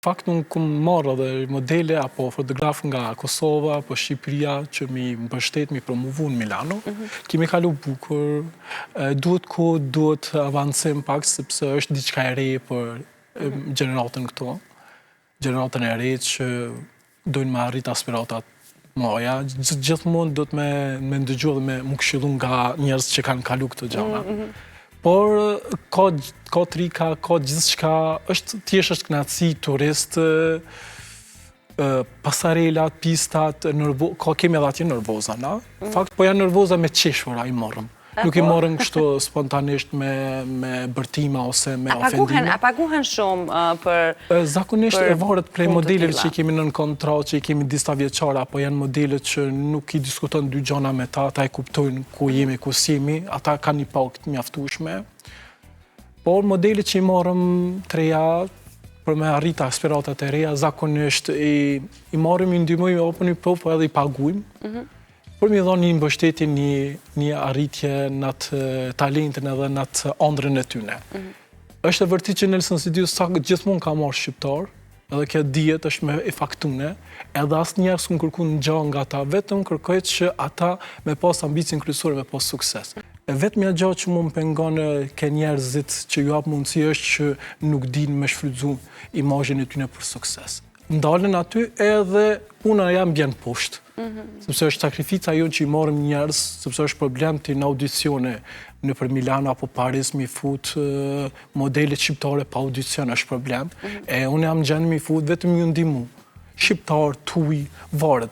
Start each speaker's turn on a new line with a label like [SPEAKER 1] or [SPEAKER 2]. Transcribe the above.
[SPEAKER 1] Fakt unë kum marrë edhe modele apo fotograf nga Kosova apo Shqipëria që mi mbështet, mi promovu në Milano. Kemi kalu bukur, duhet kohë, duhet avancim pak, sepse është diçka e re për gjeneratën këto. Gjeneratën e re që dojnë me arrit aspiratat moja. Gjithmonë do të me ndëgju dhe me më këshillu nga njerëz që kanë kalu këto gjana. Por ka trika, ka gjithçka, thjesht është kënaqësi, turist, pasarelat, pistat, kemi edhe atje nervoza, na? Fakt, po janë nervoza me qeshura i morëm. Nuk i morëm kështu spontanisht me bërtima ose me ofendime.
[SPEAKER 2] A paguhen shumë për...
[SPEAKER 1] Zakonisht e varet prej modeleve që i kemi nën kontratë, që i kemi disa vjeçara, apo janë modele që nuk i diskuton dy gjona me ta, ata e kuptojnë ku jemi, ku s'jemi, ata kanë një pagë të mjaftueshme. Por modele që i marrëm të reja, për me arrit aspiratat e reja, zakonisht i marrëm, i ndihmojmë, apo një po edhe i paguajmë. Por mi dhonë një mbështetje, një arritje në atë talentin edhe në atë ëndrrën e tyne. Është e vërtetë që Nelson Sidiu gjithmonë ka marrë shqiptar, edhe kjo dihet është me e faktune, edhe asnjëherë s'u kërkuan gjë nga ata, vetëm kërkohet që ata me pas ambicin kryesore, me pas sukses. E vetmja gjë që më pengon ke njerëzit që ju hap mundësi është që nuk dinë me shfrytzu imazhin e tyne për sukses. Ndalen aty edhe puna jam bjen poshtë. Sepse është sakrifica jonë që i marrim njerëz, sepse është problem të në audicione nëpër Milano apo Paris mi fut modele shqiptare pa audicion është problem. E unë jam gjendë mi fut vetëm ju ndihmu. Shqiptar, tuj, varet.